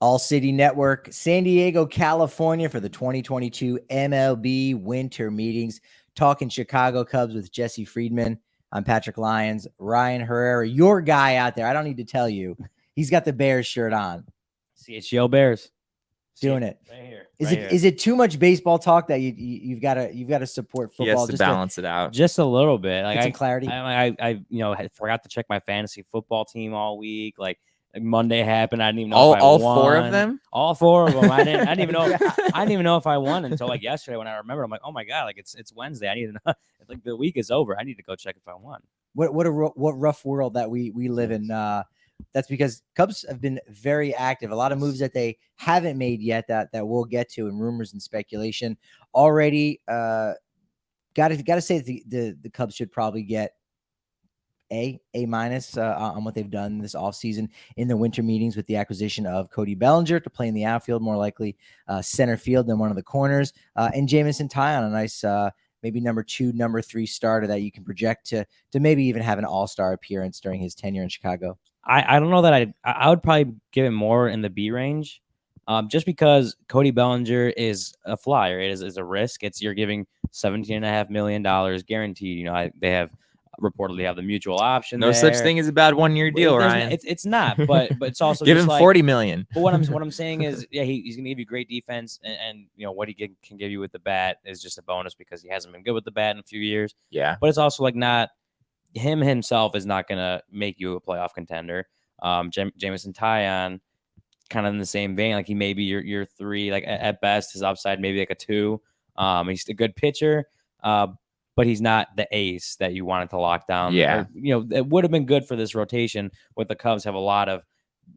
All City Network, San Diego, California for the 2022 MLB Winter Meetings. Talking Chicago Cubs with Jesse Friedman. I'm Patrick Lyons. Ryan Herrera, your guy out there. I don't need to tell you. He's got the Bears shirt on. CHGO Bears. Doing it. Right here. Is it too much baseball talk that you've got to support football? He has to balance it out. Just a little bit. Get some clarity. I forgot to check my fantasy football team all week. Like Monday happened. I didn't even know all if I won. four of them. All four of them. I didn't even know. I didn't even know if I won until like yesterday when I remembered. I'm like, oh my god, like it's Wednesday. I need to know. Like the week is over. I need to go check if I won. What rough world that we live in. That's because Cubs have been very active. A lot of moves that they haven't made yet that we'll get to, and rumors and speculation already. Got to say that the Cubs should probably get A- on what they've done this offseason in the winter meetings with the acquisition of Cody Bellinger to play in the outfield, more likely center field than one of the corners, and Jameson Taillon, a nice maybe number 2, number 3 starter that you can project to maybe even have an all-star appearance during his tenure in Chicago. I don't know that I would probably give it more in the B range, just because Cody Bellinger is a flyer. It is a risk. You're giving $17.5 million guaranteed. You know, they have reportedly have the mutual option. No such thing as a bad 1-year deal, Ryan. It's not, but it's also give just him like, $40 million. But what I'm saying is, yeah, he's gonna give you great defense, and you know what he can give you with the bat is just a bonus because he hasn't been good with the bat in a few years. Yeah, but it's also like not. Him himself is not going to make you a playoff contender. Jameson Taillon, kind of in the same vein. Like he may be your 3, like at best, his upside maybe like a 2. He's a good pitcher, but he's not the ace that you wanted to lock down. Yeah. Or, you know, it would have been good for this rotation with the Cubs have a lot of.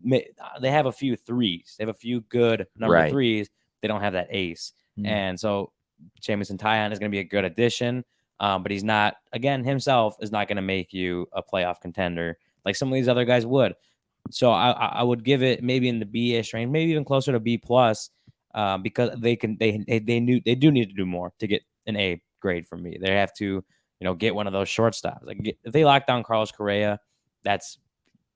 They have a few 3s. They have a few good number 3s. They don't have that ace. And so Jameson Taillon is going to be a good addition. But he's not, again, himself is not going to make you a playoff contender like some of these other guys would. So I would give it maybe in the B-ish range, maybe even closer to B+, because they do need to do more to get an A grade from me. They have to, get one of those shortstops. Like if they lock down Carlos Correa, that's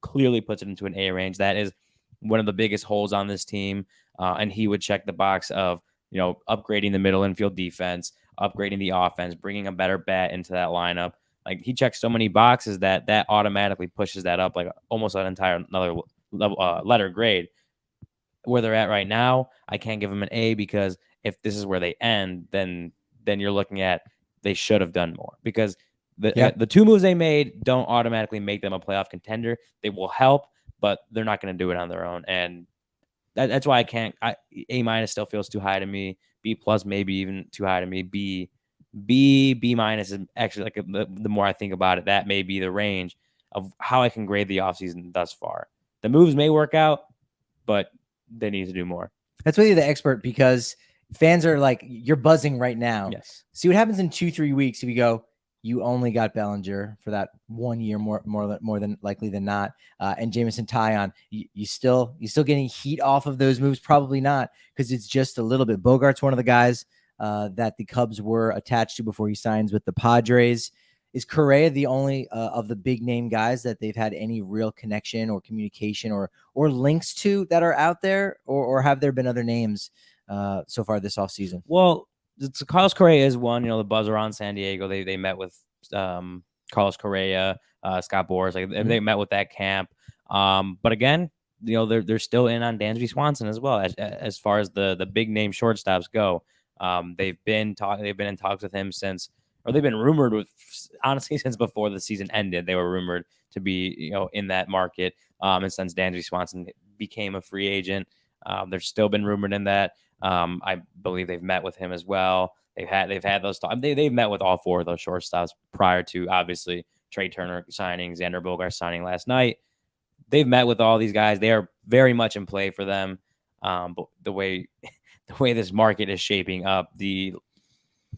clearly puts it into an A range. That is one of the biggest holes on this team, and he would check the box of upgrading the middle infield defense, upgrading the offense, bringing a better bat into that lineup. Like he checks so many boxes that automatically pushes that up like almost an entire another level, letter grade. Where they're at right now, I can't give them an A because if this is where they end, then you're looking at they should have done more because the 2 moves they made don't automatically make them a playoff contender. They will help, but they're not going to do it on their own. And that's why I can't. A- still feels too high to me. B+ maybe even too high to me. B- is actually like the more I think about it, that may be the range of how I can grade the offseason thus far. The moves may work out, but they need to do more. That's why you're the expert because fans are like, you're buzzing right now. Yes. See what happens in 2-3 weeks if you go, you only got Bellinger for that 1 year, more than likely than not. And Jameson Taillon, you still getting heat off of those moves? Probably not, because it's just a little bit. Bogart's one of the guys that the Cubs were attached to before he signs with the Padres. Is Correa the only of the big name guys that they've had any real connection or communication or links to that are out there, or have there been other names so far this offseason? Well, Carlos Correa is one. The buzz around San Diego. They met with Carlos Correa, Scott Boras. They met with that camp. But again, they're still in on Dansby Swanson as well as far as the big name shortstops go. They've been in talks with him since, or they've been rumored with, honestly, since before the season ended. They were rumored to be in that market. And since Dansby Swanson became a free agent, they've still been rumored in that. I believe they've met with him as well. They've had those talks. They've met with all 4 of those shortstops prior to obviously Trey Turner signing, Xander Bogaerts signing last night. They've met with all these guys. They are very much in play for them. But the way this market is shaping up, the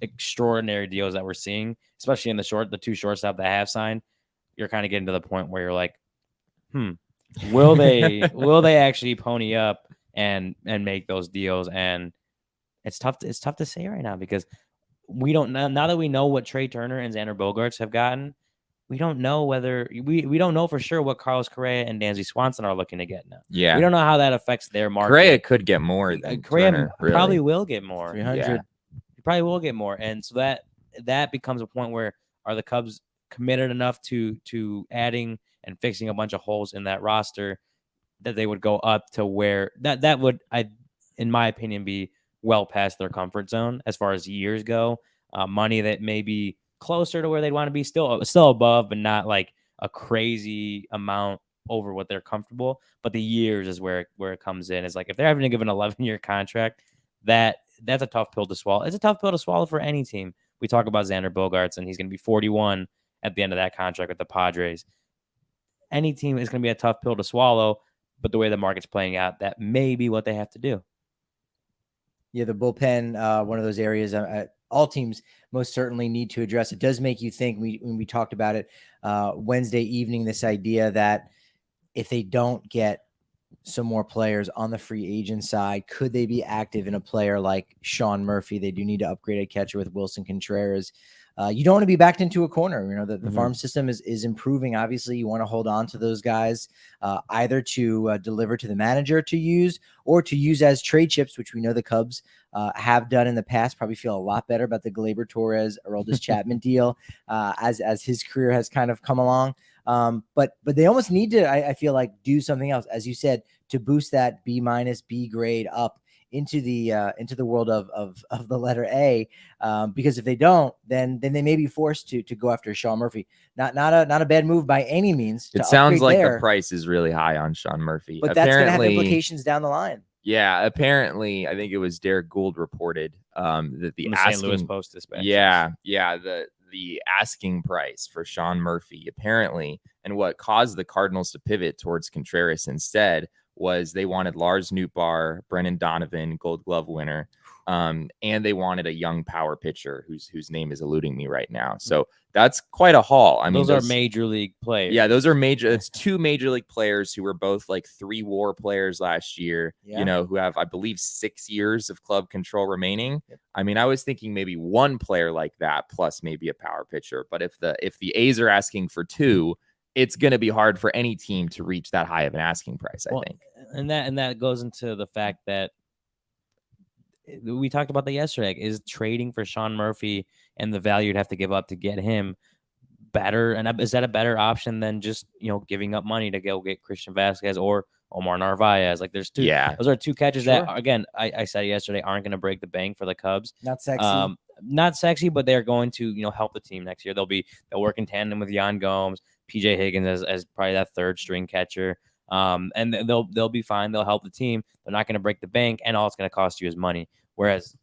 extraordinary deals that we're seeing, especially in the 2 shortstop that have signed, you're kind of getting to the point where you're like, will they actually pony up and make those deals? And it's tough to say right now because we don't know. Now that we know what Trey Turner and Xander Bogaerts have gotten, we don't know whether we don't know for sure what Carlos Correa and Dansby Swanson are looking to get now. Yeah. We don't know how that affects their market. Correa could get more than Correa Turner, really. probably will get more. 300. Yeah. He probably will get more. And so that becomes a point where are the Cubs committed enough to adding and fixing a bunch of holes in that roster that they would go up to where that would, in my opinion, be well past their comfort zone as far as years go. Money that may be closer to where they'd want to be, still above, but not like a crazy amount over what they're comfortable. But the years is where it comes in. It's like if they're having to give an 11-year contract, that's a tough pill to swallow. It's a tough pill to swallow for any team. We talk about Xander Bogaerts, and he's going to be 41 at the end of that contract with the Padres. Any team is going to be a tough pill to swallow, but the way the market's playing out, that may be what they have to do. Yeah, the bullpen, one of those areas all teams most certainly need to address. It does make you think, when we talked about it Wednesday evening, this idea that if they don't get some more players on the free agent side, could they be active in a player like Sean Murphy? They do need to upgrade a catcher with Wilson Contreras. You don't want to be backed into a corner. You know, the farm system is improving. Obviously, you want to hold on to those guys, either to deliver to the manager to use or to use as trade chips, which we know the Cubs have done in the past. Probably feel a lot better about the Gleyber Torres, Aroldis Chapman deal as his career has kind of come along. But they almost need to, I feel like, do something else, as you said, to boost that B- B grade up into the world of the letter A, because if they don't, then they may be forced to go after Sean Murphy. Not a bad move by any means. It sounds like the price is really high on Sean Murphy, but that's going to have implications down the line. Yeah, apparently, I think it was Derek Gould reported that the St. Louis Post-Dispatch. Yeah, the asking price for Sean Murphy apparently, and what caused the Cardinals to pivot towards Contreras instead was they wanted Lars Nootbaar, Brendan Donovan, Gold Glove winner, and they wanted a young power pitcher whose name is eluding me right now. So that's quite a haul. I mean, those are major league players. Yeah, those are major. It's two major league players who were both like 3 WAR players last year. Yeah. You know, who have, I believe, 6 years of club control remaining. Yep. I mean, I was thinking maybe one player like that plus maybe a power pitcher. But if the A's are asking for 2, it's going to be hard for any team to reach that high of an asking price, I think. And that goes into the fact that we talked about that yesterday. Is trading for Sean Murphy and the value you'd have to give up to get him better? And is that a better option than just, giving up money to go get Christian Vasquez or Omar Narvaez? Like those are 2 catches that, again, I said yesterday, aren't going to break the bank for the Cubs. Not sexy. But they're going to, help the team next year. They'll work in tandem with Yan Gomes, PJ Higgins as probably that 3rd string catcher. And they'll be fine. They'll help the team. They're not going to break the bank, and all it's going to cost you is money. Whereas,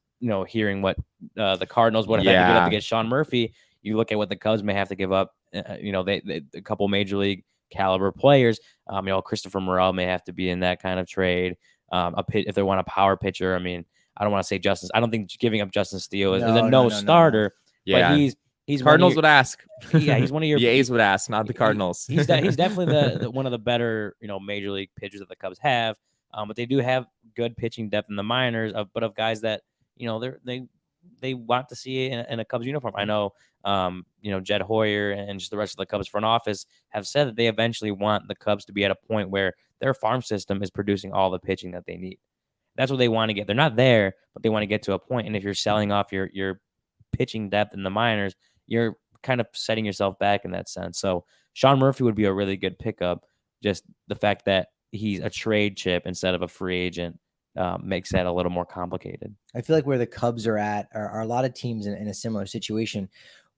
hearing what the Cardinals would have had to give up to get Sean Murphy, you look at what the Cubs may have to give up. They a couple major league caliber players. Christopher Morel may have to be in that kind of trade. If they want a power pitcher, I mean, I don't want to say Justin. I don't think giving up Justin Steele is a no starter. Yeah. But he's Cardinals would ask. Yeah, he's one of your the A's would ask, not the Cardinals. He's definitely the one of the better major league pitchers that the Cubs have. But they do have good pitching depth in the minors, but of guys that they want to see in a Cubs uniform. I know Jed Hoyer and just the rest of the Cubs front office have said that they eventually want the Cubs to be at a point where their farm system is producing all the pitching that they need. That's what they want to get. They're not there, but they want to get to a point. And if you're selling off your pitching depth in the minors, you're kind of setting yourself back in that sense. So Sean Murphy would be a really good pickup. Just the fact that he's a trade chip instead of a free agent makes that a little more complicated. I feel like where the Cubs are at are a lot of teams in a similar situation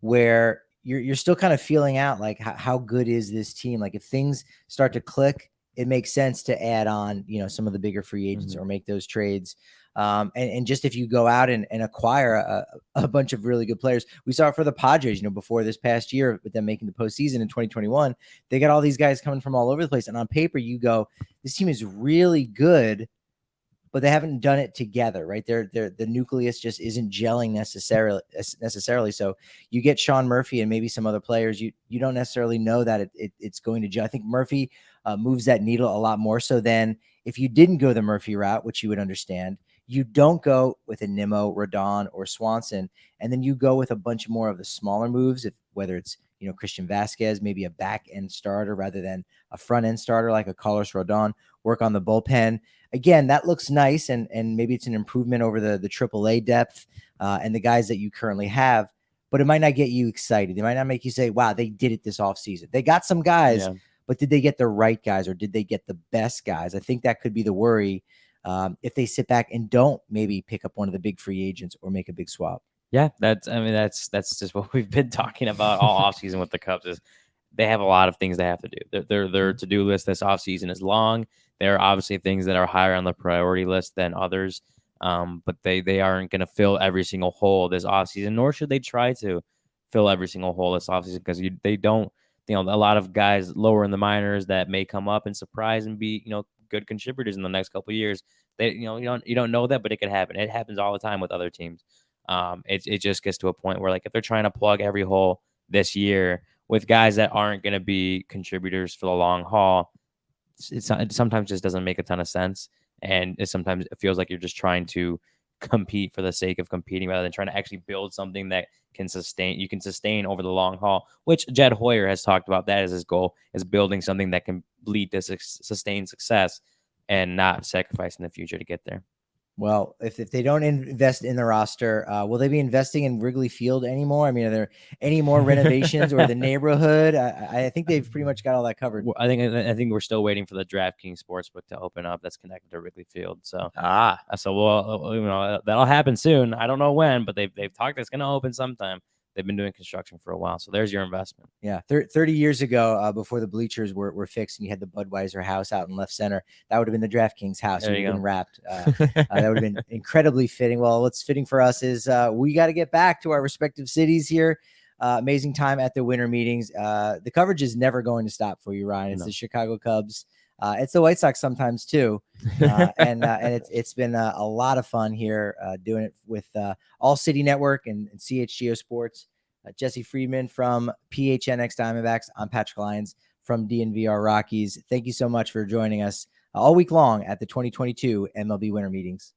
where you're still kind of feeling out like how good is this team? Like if things start to click, it makes sense to add on, some of the bigger free agents or make those trades. And just if you go out and acquire a bunch of really good players, we saw it for the Padres, before this past year with them making the postseason in 2021, they got all these guys coming from all over the place. And on paper, you go, this team is really good, but they haven't done it together, right? The nucleus just isn't gelling necessarily. So you get Sean Murphy and maybe some other players. You don't necessarily know that it's going to gel. I think Murphy moves that needle a lot more so than if you didn't go the Murphy route, which you would understand. You don't go with a Nimmo, Rodon, or Swanson, and then you go with a bunch more of the smaller moves, whether it's Christian Vasquez, maybe a back end starter rather than a front end starter like a Carlos Rodon, work on the bullpen. Again, that looks nice. And maybe it's an improvement over the AAA depth and the guys that you currently have, but it might not get you excited. It might not make you say, wow, they did it this offseason. They got some guys, but did they get the right guys or did they get the best guys? I think that could be the worry if they sit back and don't maybe pick up one of the big free agents or make a big swap. Yeah, that's just what we've been talking about all offseason with the Cubs is they have a lot of things they have to do. Their to-do list this offseason is long. There are obviously things that are higher on the priority list than others, but they aren't going to fill every single hole this offseason, nor should they try to fill every single hole this offseason because they don't, a lot of guys lower in the minors that may come up and surprise and be, good contributors in the next couple of years. They, you don't know that, but it could happen. It happens all the time with other teams. It just gets to a point where like if they're trying to plug every hole this year with guys that aren't going to be contributors for the long haul, it sometimes just doesn't make a ton of sense. And sometimes it feels like you're just trying to compete for the sake of competing rather than trying to actually build something that can sustain over the long haul, which Jed Hoyer has talked about. That is his goal, is building something that can lead to sustained success and not sacrifice in the future to get there. Well, if they don't invest in the roster, will they be investing in Wrigley Field anymore? I mean, are there any more renovations or the neighborhood? I think they've pretty much got all that covered. I think we're still waiting for the DraftKings Sportsbook to open up. That's connected to Wrigley Field. So that'll happen soon. I don't know when, but they've talked it's going to open sometime. They've been doing construction for a while. So there's your investment. Yeah. 30 years ago, before the bleachers were fixed and you had the Budweiser house out in left center, that would have been the DraftKings house. It would have been wrapped. That would have been incredibly fitting. Well, what's fitting for us is we got to get back to our respective cities here. Amazing time at the winter meetings. The coverage is never going to stop for you, Ryan. It's the Chicago Cubs. It's the White Sox sometimes too. And it's been a lot of fun here doing it with All City Network and CHGO Sports. Jesse Friedman from PHNX Diamondbacks. I'm Patrick Lyons from DNVR Rockies. Thank you so much for joining us all week long at the 2022 MLB Winter Meetings.